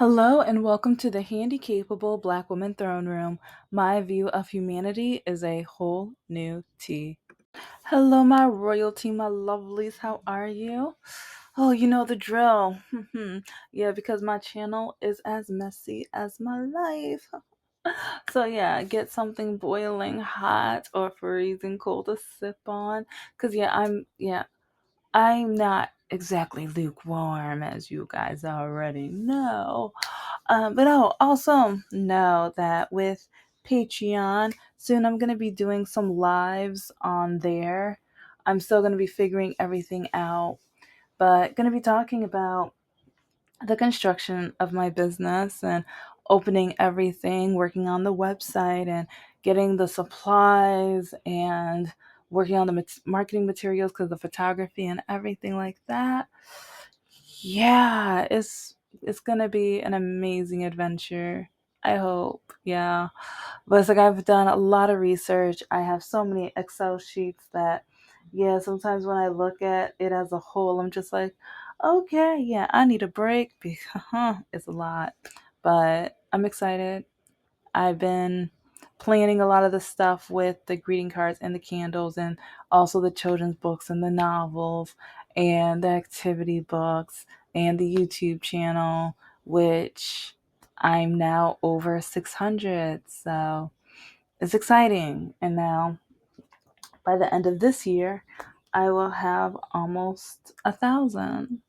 Hello and welcome to the Handicapable Black Woman Throne Room. My view of humanity is a whole new tea. Hello, my royalty, my lovelies. How are you? Oh, you know the drill. Yeah, because my channel is as messy as my life. So yeah, get something boiling hot or freezing cold to sip on. Cause I'm not exactly lukewarm, as you guys already know. Also know that with Patreon, soon I'm going to be doing some lives on there. I'm still going to be figuring everything out, but going to be talking about the construction of my business and opening everything, working on the website and getting the supplies and working on the marketing materials because the photography and everything like that. Yeah, it's gonna be an amazing adventure. I hope. Yeah. But it's like I've done a lot of research. I have so many Excel sheets that, yeah, sometimes when I look at it as a whole, I'm just like, okay, yeah, I need a break because it's a lot. But I'm excited. I've been planning a lot of the stuff with the greeting cards and the candles, and also the children's books and the novels and the activity books and the YouTube channel, which I'm now over 600. So it's exciting. And now by the end of this year, I will have almost 1,000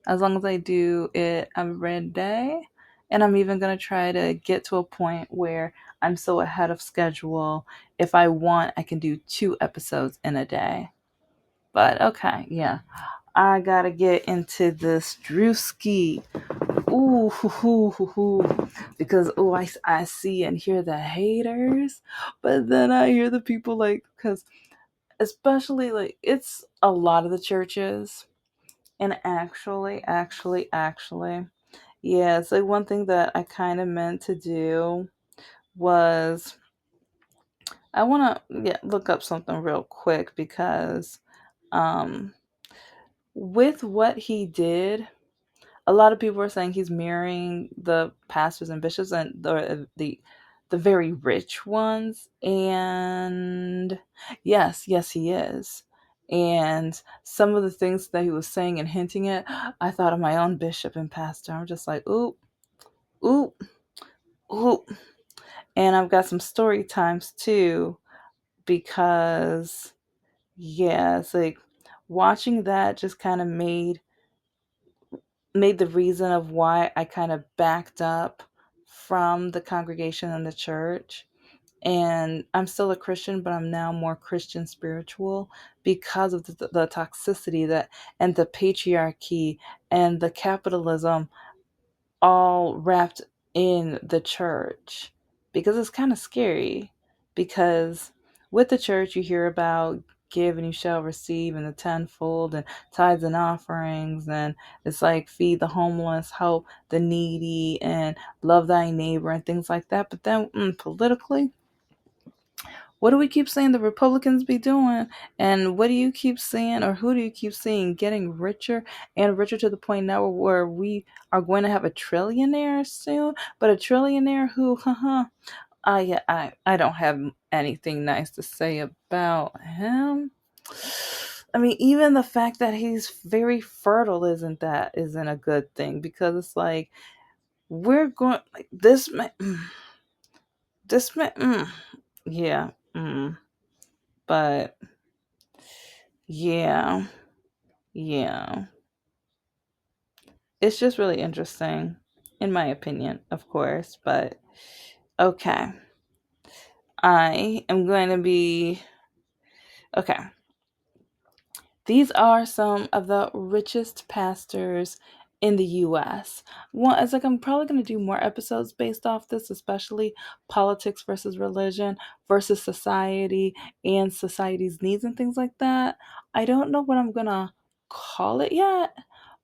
as long as I do it every day. And I'm even going to try to get to a point where I'm so ahead of schedule. If I want, I can do 2 episodes in a day. But okay, yeah. I got to get into this Drewski. Ooh, hoo, hoo, hoo, hoo. Because, I see and hear the haters. But then I hear the people like, because especially like, it's a lot of the churches. And actually, yeah, so one thing that I kind of meant to do was I want to look up something real quick because um, with what he did, a lot of people are saying he's mirroring the pastors and bishops and the very rich ones. And yes, he is. And some of the things that he was saying and hinting at, I thought of my own bishop and pastor. I'm just like, ooh, ooh, ooh. And I've got some story times too, because yeah, it's like watching that just kind of made the reason of why I kind of backed up from the congregation and the church. And I'm still a Christian, but I'm now more Christian spiritual because of the toxicity that and the patriarchy and the capitalism all wrapped in the church, because it's kind of scary. Because with the church, you hear about give and you shall receive and the tenfold and tithes and offerings, and it's like feed the homeless, help the needy, and love thy neighbor and things like that. But then politically, what do we keep saying the Republicans be doing? And what do you keep seeing, or who do you keep seeing getting richer and richer to the point now where we are going to have a trillionaire soon? But a trillionaire who, I don't have anything nice to say about him. I mean, even the fact that he's very fertile isn't a good thing, because it's like we're going like this man, this man, yeah, but yeah, yeah. It's just really interesting, in my opinion, of course. But okay, I am going to be. Okay, these are some of the richest pastors in the US. One, it's like I'm probably going to do more episodes based off this, especially politics versus religion versus society and society's needs and things like that. I don't know what I'm going to call it yet,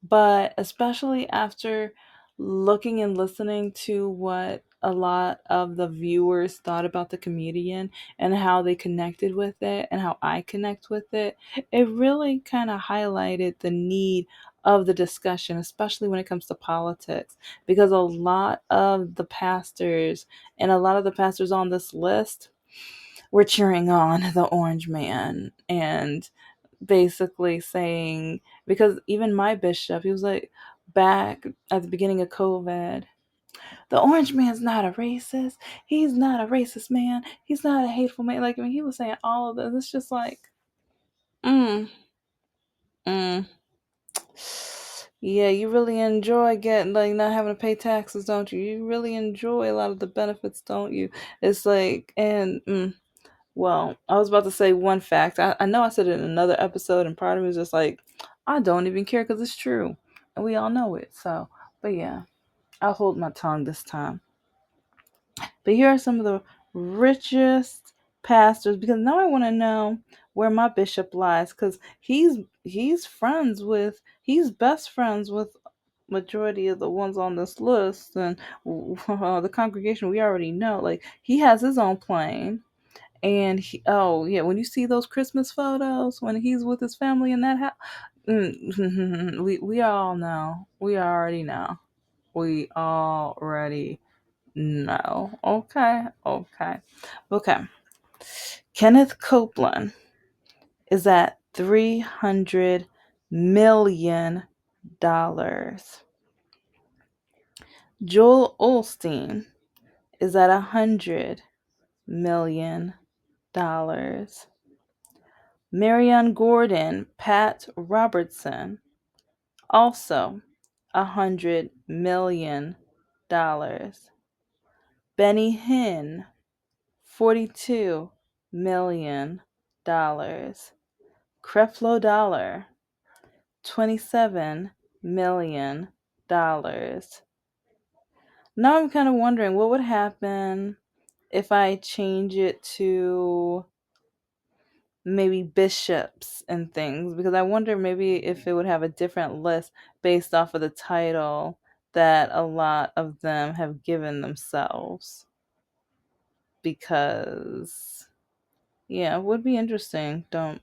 but especially after looking and listening to what a lot of the viewers thought about the comedian and how they connected with it and how I connect with it, it really kind of highlighted the need of the discussion, especially when it comes to politics, because a lot of the pastors and a lot of the pastors on this list were cheering on the orange man and basically saying, because even my bishop, he was like, back at the beginning of COVID, the orange man's not a racist. He's not a racist man. He's not a hateful man. Like, I mean, he was saying all of this. It's just like, mm, mm. Yeah, you really enjoy getting, like, not having to pay taxes, don't you? You really enjoy a lot of the benefits, don't you? It's like, and well, I was about to say one fact. I know I said it in another episode, and part of me was just like, I don't even care because it's true, and we all know it. So, but yeah, I'll hold my tongue this time. But here are some of the richest pastors, because now I want to know where my bishop lies, because he's best friends with majority of the ones on this list, and the congregation we already know. Like, he has his own plane. And oh yeah, when you see those Christmas photos when he's with his family in that house, we all know. We already know. We already know. Okay, okay, okay. Kenneth Copeland is at $300 million. Joel Olstein is at $100 million. Marion Gordon, Pat Robertson, also $100 million. Benny Hinn, $42 million. Creflo Dollar, $27 million. Now I'm kind of wondering what would happen if I change it to maybe bishops and things, because I wonder maybe if it would have a different list based off of the title that a lot of them have given themselves. Because yeah, it would be interesting. Don't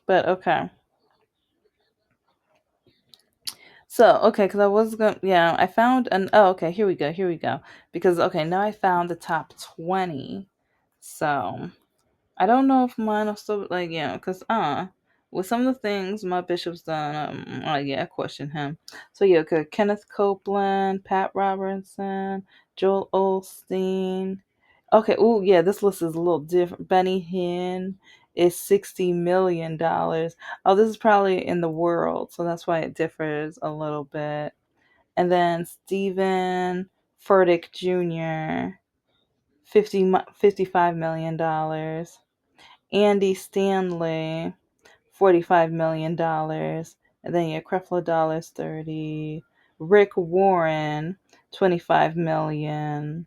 But okay. So, okay, because I was going to, yeah, I found an, oh, okay, here we go. Because, okay, now I found the top 20. So, I don't know if mine are still, like, yeah, because with some of the things my bishop's done, yeah, I question him. So yeah, okay, Kenneth Copeland, Pat Robertson, Joel Osteen. Okay, oh yeah, this list is a little different. Benny Hinn is $60 million. Oh, this is probably in the world, so that's why it differs a little bit. And then Stephen Furtick Jr., 55 million dollars. Andy Stanley, $45 million. And then yeah, Creflo Dollars 30. Rick Warren, 25 million.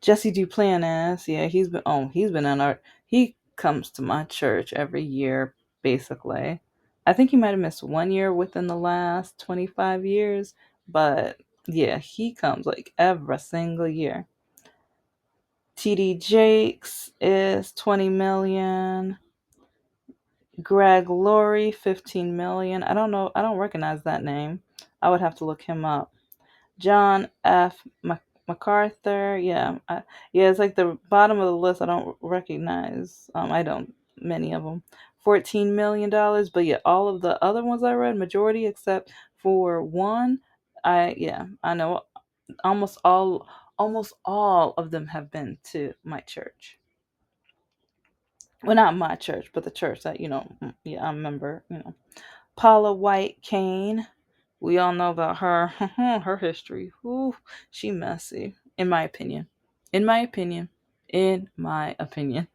Jesse Duplantis, yeah, he's been on our, he comes to my church every year, basically. I think he might have missed 1 year within the last 25 years, but yeah, he comes like every single year. TD Jakes is 20 million. Greg Laurie, 15 million. I don't know. I don't recognize that name. I would have to look him up. John F. MacArthur. Yeah. Yeah, it's like the bottom of the list. I don't recognize. I don't, many of them. $14 million. But yeah, all of the other ones I read, majority except for one, I know almost all of them have been to my church. Well, not my church, but the church that, yeah, I'm a member. Paula White Kane. We all know about her. Her history. Ooh, she messy, in my opinion. In my opinion. In my opinion.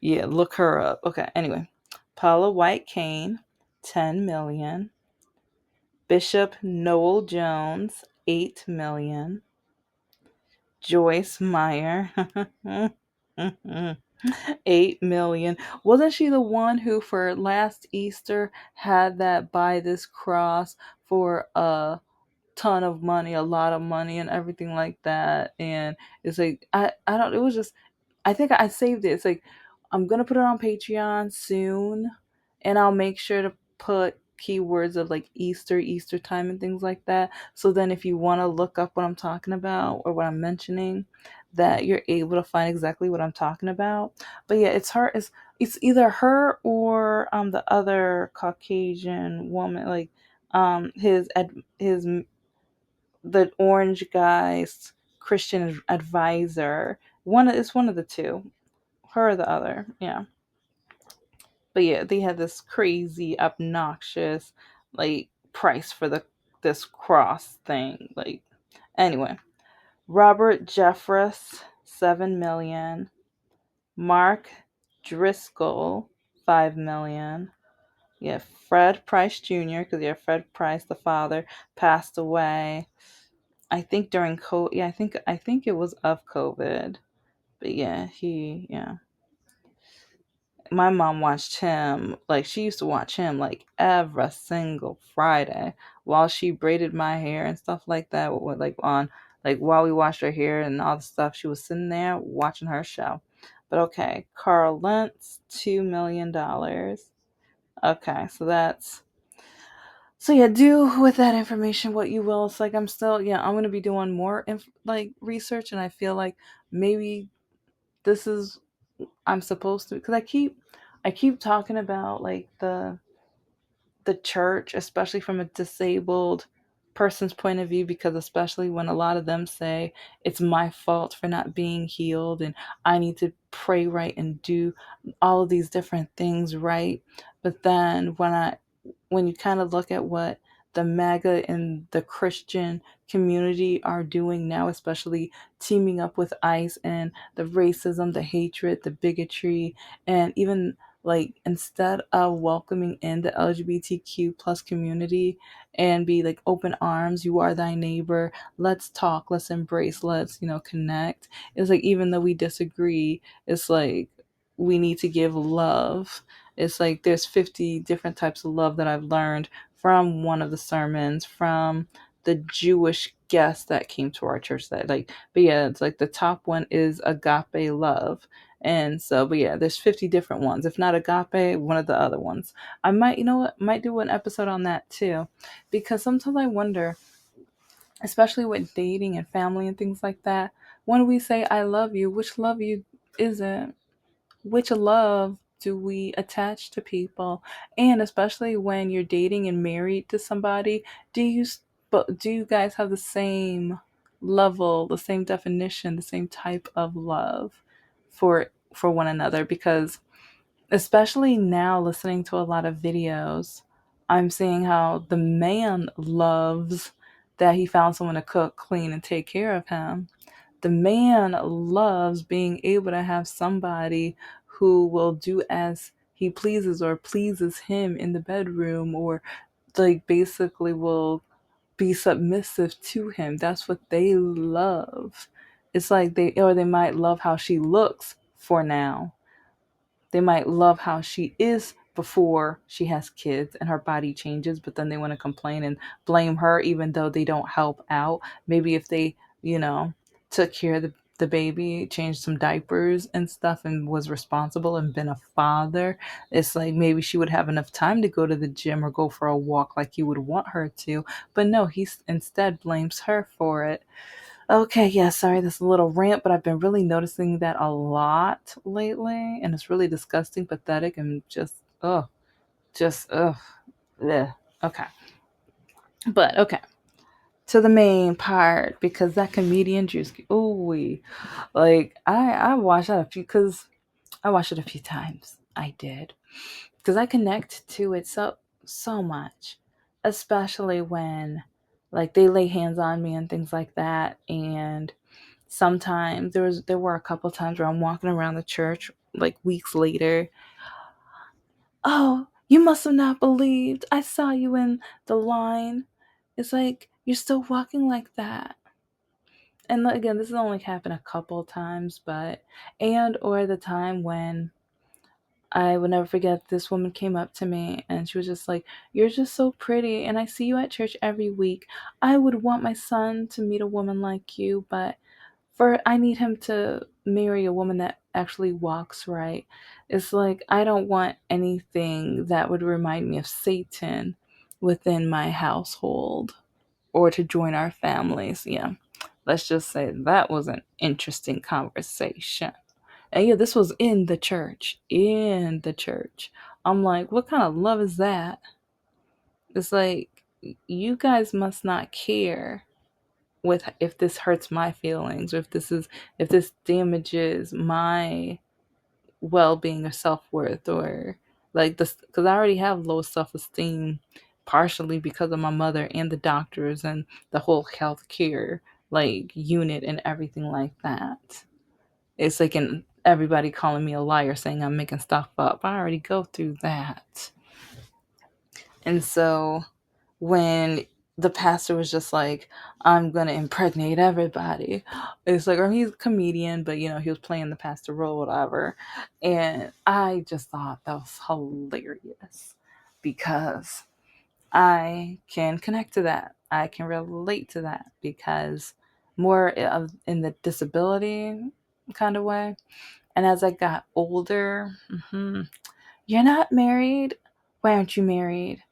Yeah, look her up. Okay, anyway. Paula White Kane, 10 million. Bishop Noel Jones, 8 million. Joyce Meyer, 8 million. Wasn't she the one who for last Easter had that buy this cross for ton of money, a lot of money, and everything like that. And it's like I don't. It was just I think I saved it. It's like I'm gonna put it on Patreon soon, and I'll make sure to put keywords of like Easter time and things like that. So then if you want to look up what I'm talking about or what I'm mentioning, that you're able to find exactly what I'm talking about. But yeah, it's her. It's either her or the other Caucasian woman, like his the orange guy's Christian advisor. It's one of the two, her or the other. Yeah, but yeah, they had this crazy, obnoxious, like price for this cross thing. Like, anyway, Robert Jeffress, 7 million. Mark Driscoll, 5 million. Yeah, Fred Price Jr. Because yeah, Fred Price, the father, passed away. I think during COVID. Yeah, I think it was of COVID. But yeah, yeah. My mom watched him, like she used to watch him like every single Friday while she braided my hair and stuff like that. Like on like while we washed her hair and all the stuff, she was sitting there watching her show. But okay, Carl Lentz, $2 million. Okay, so yeah, do with that information what you will. It's like I'm gonna be doing more like research, and I feel like maybe this is I'm supposed to, because I keep talking about like the church, especially from a disabled person's point of view, because especially when a lot of them say it's my fault for not being healed and I need to pray right and do all of these different things right. But then when you kind of look at what the MAGA and the Christian community are doing now, especially teaming up with ICE, and the racism, the hatred, the bigotry, and even like instead of welcoming in the LGBTQ plus community and be like open arms, you are thy neighbor, let's talk, let's embrace, let's connect. It's like even though we disagree, it's like we need to give love. It's like there's 50 different types of love that I've learned from one of the sermons from the Jewish guest that came to our church, that like, but yeah, it's like the top one is agape love. And so, but yeah, there's 50 different ones. If not agape, one of the other ones. I might, might do an episode on that too. Because sometimes I wonder, especially with dating and family and things like that, when we say I love you, which love you is it? Which love do we attach to people? And especially when you're dating and married to somebody, but do you guys have the same level, the same definition, the same type of love for one another? Because especially now, listening to a lot of videos, I'm seeing how the man loves that he found someone to cook, clean, and take care of him. The man loves being able to have somebody who will do as he pleases or pleases him in the bedroom, or like basically will be submissive to him. That's what they love. It's like they might love how she looks for now. They might love how she is before she has kids and her body changes, but then they want to complain and blame her even though they don't help out. Maybe if they, you know, took care of the baby, changed some diapers and stuff, and was responsible and been a father, it's like maybe she would have enough time to go to the gym or go for a walk like you would want her to. But no, he instead blames her for it. Okay, yeah, sorry, this is a little rant, but I've been really noticing that a lot lately, and it's really disgusting, pathetic, and just yeah. Okay, but okay, to the main part, because that comedian Drewski, oh we, like I watched that a few, because I watched it a few times. I did, because I connect to it so much, especially when like they lay hands on me and things like that. And sometimes there were a couple times where I'm walking around the church like weeks later. Oh, you must have not believed. I saw you in the line. It's like you're still walking like that. And again, this has only happened a couple times, but and or the time when I will never forget, this woman came up to me and she was just like, "You're just so pretty, and I see you at church every week. I would want my son to meet a woman like you, but I need him to marry a woman that actually walks right. It's like I don't want anything that would remind me of Satan within my household or to join our families." Yeah. Let's just say that was an interesting conversation. And yeah, this was in the church. In the church. I'm like, what kind of love is that? It's like, you guys must not care with if this hurts my feelings, or if this damages my well-being or self-worth, or like this, because I already have low self-esteem, partially because of my mother and the doctors and the whole healthcare like unit and everything like that. It's like, and everybody calling me a liar, saying I'm making stuff up. I already go through that. And so when the pastor was just like, "I'm gonna impregnate everybody," it's like, or he's a comedian, but he was playing the pastor role, whatever. And I just thought that was hilarious, because I can connect to that. I can relate to that, because more of in the disability kind of way. And as I got older, "You're not married. Why aren't you married?"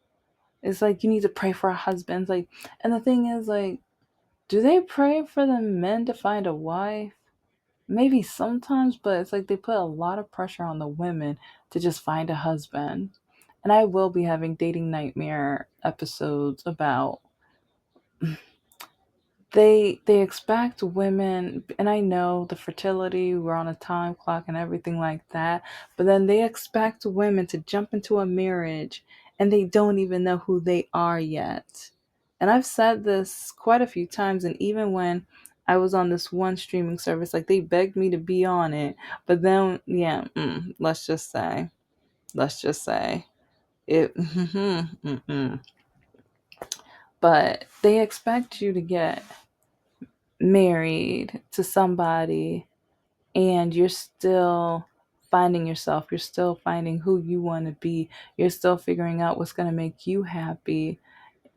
It's like, you need to pray for a husband. Like, and the thing is, like, do they pray for the men to find a wife? Maybe sometimes, but it's like they put a lot of pressure on the women to just find a husband. And I will be having dating nightmare episodes about, they expect women, and I know the fertility, we're on a time clock and everything like that, but then they expect women to jump into a marriage and they don't even know who they are yet. And I've said this quite a few times, and even when I was on this one streaming service, like, they begged me to be on it, but then yeah, let's just say it. But they expect you to get married to somebody, and you're still finding yourself, you're still finding who you want to be, you're still figuring out what's going to make you happy,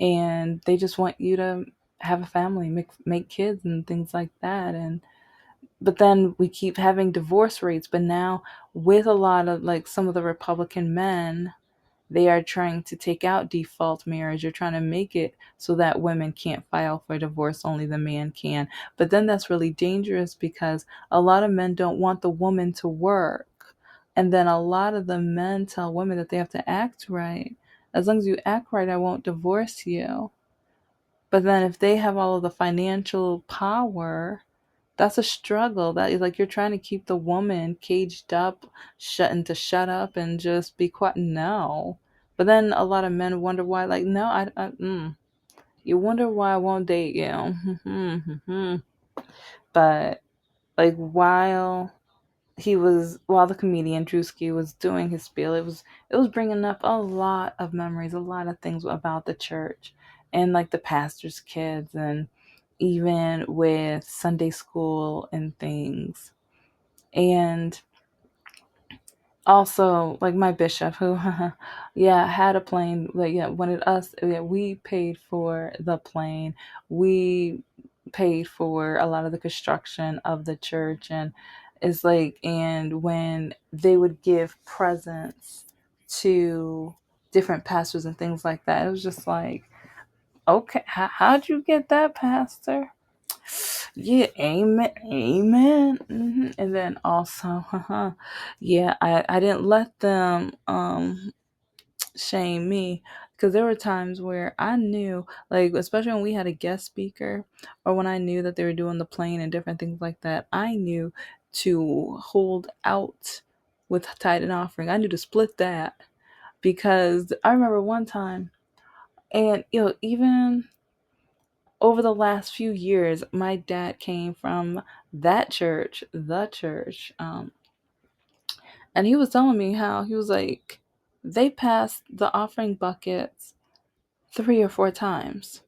and they just want you to have a family, make kids and things like that. And but then we keep having divorce rates, but now with a lot of, like, some of the Republican men, they are trying to take out default marriage. They're trying to make it so that women can't file for divorce, only the man can. But then that's really dangerous, because a lot of men don't want the woman to work. And then a lot of the men tell women that they have to act right. As long as you act right, I won't divorce you. But then if they have all of the financial power, that's a struggle. That is like, you're trying to keep the woman caged up, shut up and just be quiet. No. But then a lot of men wonder why, like, no, you wonder why I won't date you. But like, while the comedian Drewski was doing his spiel, it was bringing up a lot of memories, a lot of things about the church, and like the pastor's kids, and even with Sunday school and things. And also, like, my bishop, who yeah, had a plane, like, yeah, wanted us, yeah, we paid for the plane, we paid for a lot of the construction of the church. And it's like, and when they would give presents to different pastors and things like that, it was just like, okay, how'd you get that, pastor? Yeah, amen, amen. And then also, yeah, I didn't let them shame me, because there were times where I knew, like, especially when we had a guest speaker, or when I knew that they were doing the plane and different things like that, I knew to hold out with tithe and offering. I knew to split that, because I remember one time, and even over the last few years, my dad came from that church, the church, and he was telling me how he was like, they passed the offering buckets 3 or 4 times.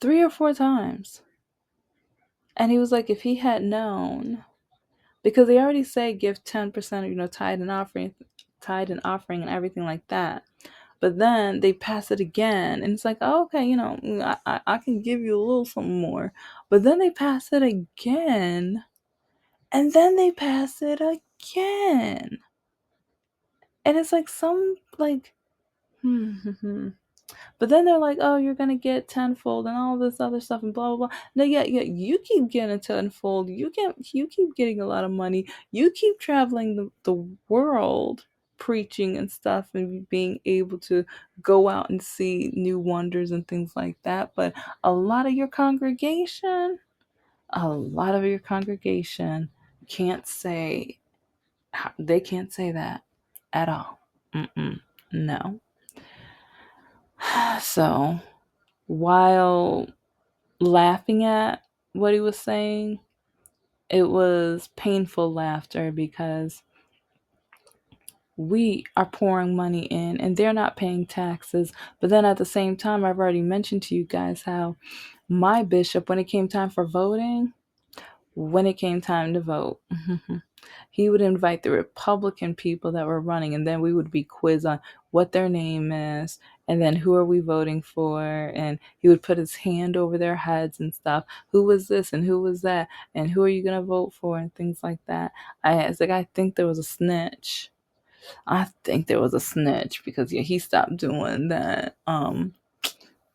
3 or 4 times. And he was like, if he had known because they already say give 10%, tithe and offering and everything like that. But then they pass it again, and it's like, oh, okay, I can give you a little something more. But then they pass it again, and then they pass it again. And it's like some, like, But then they're like, oh, you're gonna get tenfold and all this other stuff and blah blah blah. No, yeah, you keep getting tenfold. You keep getting a lot of money. You keep traveling the world preaching and stuff and being able to go out and see new wonders and things like that. But a lot of your congregation, a lot of your congregation can't say they can't say that at all. No. So while laughing at what he was saying, it was painful laughter because we are pouring money in and they're not paying taxes. But then at the same time, I've already mentioned to you guys how my bishop, when it came time to vote, he would invite the Republican people that were running, and then we would be quizzed on what their name is, and then who are we voting for, and he would put his hand over their heads and stuff. Who was this and who was that, and who are you gonna vote for, and things like that. I think there was a snitch. I think there was a snitch because yeah, he stopped doing that.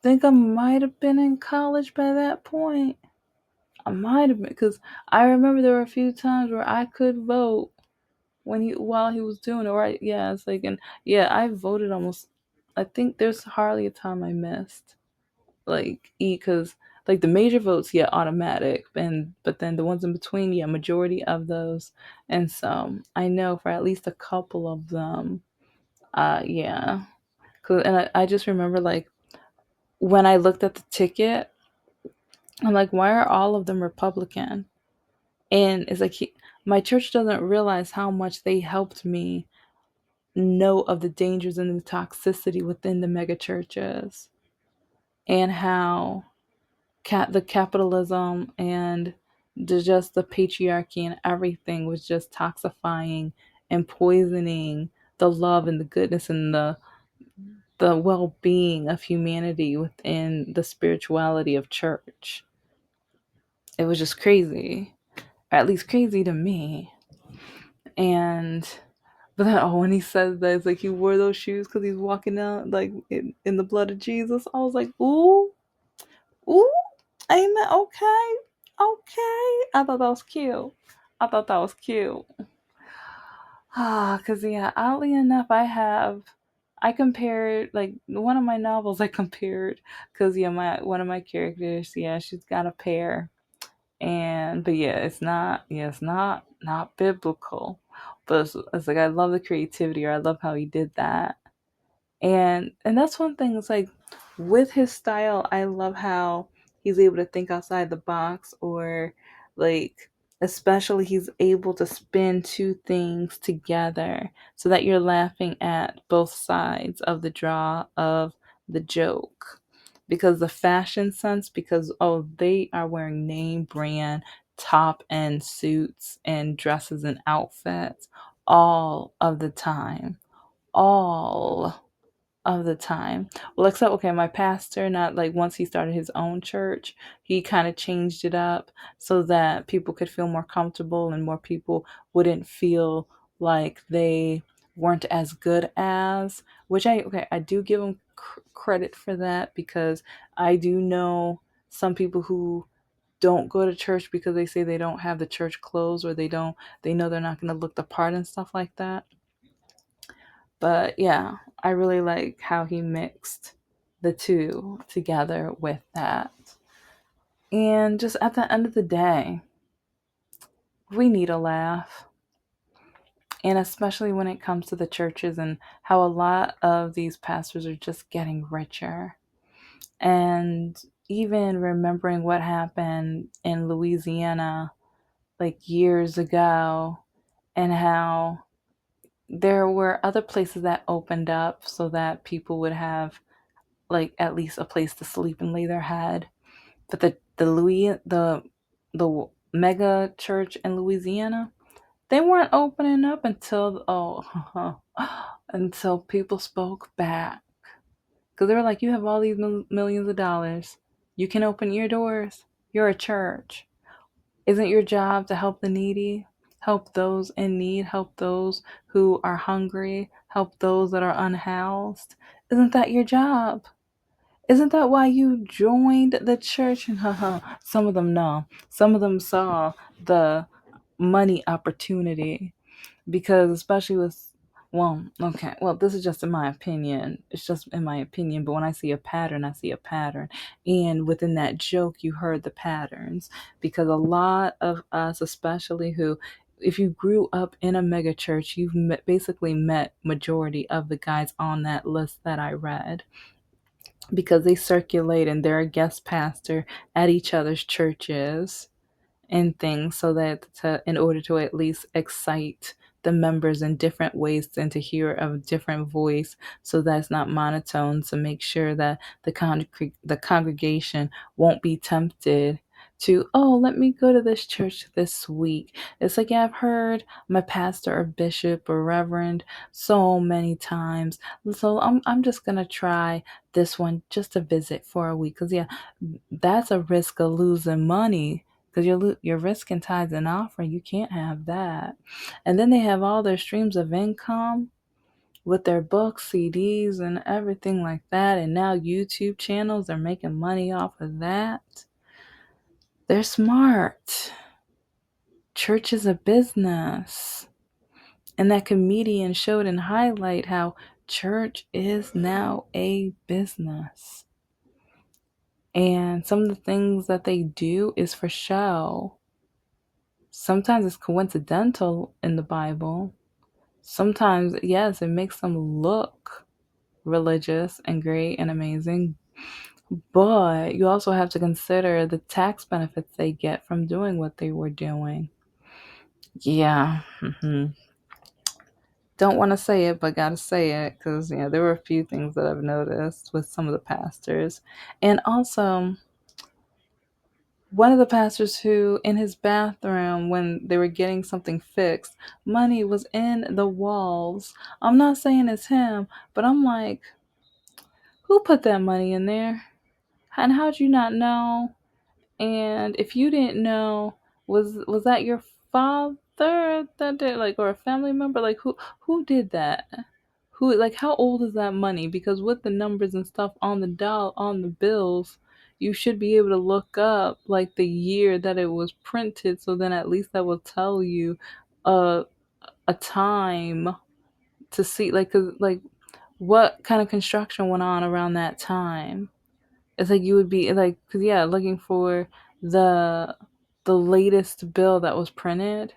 Think I might have been in college by that point. I might have been because I remember there were a few times where I could vote while he was doing it. Right? Yeah, it's like, and yeah, I voted almost. I think there's hardly a time I missed. Because like the major votes, yeah, automatic, and but then the ones in between, yeah, majority of those, and so I know for at least a couple of them, yeah, and I just remember like when I looked at the ticket, I'm like, why are all of them Republican? And it's like my church doesn't realize how much they helped me know of the dangers and the toxicity within the mega churches, and how the capitalism and just the patriarchy and everything was just toxifying and poisoning the love and the goodness and the well-being of humanity within the spirituality of church. It was just crazy, or at least crazy to me. And but then, oh, when he says that, it's like he wore those shoes because he's walking out like in the blood of Jesus. I was like, ooh, ooh, amen. Okay, okay. I thought that was cute. I thought that was cute. Cause yeah, oddly enough, I compared like one of my novels. I compared because yeah, my one of my characters, yeah, she's got a pair, but yeah, it's not biblical, but it's like I love the creativity, or I love how he did that. And that's one thing. It's like with his style, I love how he's able to think outside the box, or like especially he's able to spin two things together so that you're laughing at both sides of the draw of the joke. Because the fashion sense, because oh, they are wearing name brand top end suits and dresses and outfits all of the time. All of the time. Well, except okay, my pastor, not like once he started his own church, he kind of changed it up so that people could feel more comfortable and more people wouldn't feel like they weren't as good as, which I do give him credit for that, because I do know some people who don't go to church because they say they don't have the church clothes, or they know they're not going to look the part and stuff like that. But yeah, I really like how he mixed the two together with that. And just at the end of the day, we need a laugh. And especially when it comes to the churches and how a lot of these pastors are just getting richer. And even remembering what happened in Louisiana like years ago, and how there were other places that opened up so that people would have like at least a place to sleep and lay their head. But the mega church in Louisiana, They weren't opening up until until people spoke back. Because they were like, you have all these millions of dollars. You can open your doors. You're a church. Isn't your job to help the needy? Help those in need? Help those who are hungry? Help those that are unhoused? Isn't that your job? Isn't that why you joined the church? And some of them know. Some of them saw the money opportunity because especially with this is just in my opinion, it's just in my opinion, but when I see a pattern, I see a pattern, and within that joke you heard the patterns, because a lot of us, especially who, if you grew up in a mega church, you've basically met majority of the guys on that list that I read, because they circulate and they're a guest pastor at each other's churches and things, so that in order to at least excite the members in different ways and to hear a different voice, so that's not monotone, to make sure that the congregation won't be tempted to, oh, let me go to this church this week. It's like, yeah, I've heard my pastor or bishop or reverend so many times, so I'm just gonna try this one just to visit for a week, because yeah, that's a risk of losing money, because you're risking tithes and offering. You can't have that. And then they have all their streams of income with their books, CDs, and everything like that. And now YouTube channels are making money off of that. They're smart. Church is a business. And that comedian showed and highlight how church is now a business. And some of the things that they do is for show. Sometimes it's coincidental in the Bible. Sometimes, yes, it makes them look religious and great and amazing. But you also have to consider the tax benefits they get from doing what they were doing. Yeah. Don't want to say it, but gotta say it, because there were a few things that I've noticed with some of the pastors. And also, one of the pastors who, in his bathroom, when they were getting something fixed, money was in the walls. I'm not saying it's him, but I'm like, who put that money in there? And how'd you not know? And if you didn't know, was that your father that did, like, or a family member? Like, who did that? Who, like, how old is that money? Because with the numbers and stuff on the bills, you should be able to look up like the year that it was printed, so then at least that will tell you a a time to see, like, 'cause, like, what kind of construction went on around that time. It's like you would be like, cause yeah, looking for the the latest bill that was printed.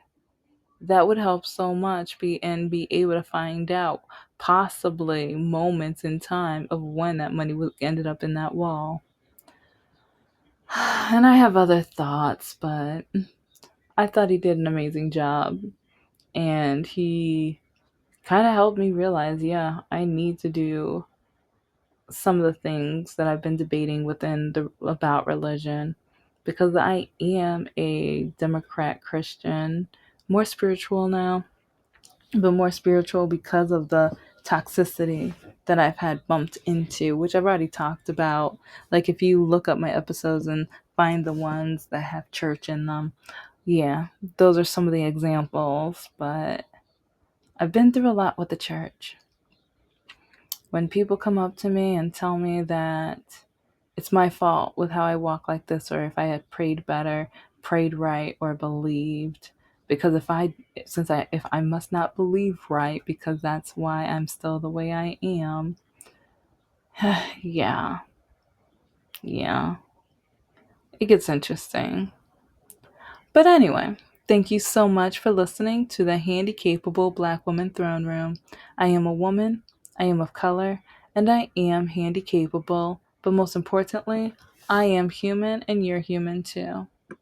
That would help so much, be able to find out possibly moments in time of when that money ended up in that wall. And I have other thoughts, but I thought he did an amazing job, and he kind of helped me realize, yeah, I need to do some of the things that I've been debating within the about religion, because I am a Democrat Christian, more spiritual now, but more spiritual because of the toxicity that I've had bumped into, which I've already talked about. Like, if you look up my episodes and find the ones that have church in them, yeah, those are some of the examples. But I've been through a lot with the church. When people come up to me and tell me that it's my fault with how I walk like this, or if I had prayed better, prayed right, or believed, because if I must not believe right, because that's why I'm still the way I am. yeah, yeah, it gets interesting. But anyway, thank you so much for listening to the Handicapable Black Woman Throne Room. I am a woman, I am of color, and I am handicapable. But most importantly, I am human, and you're human too.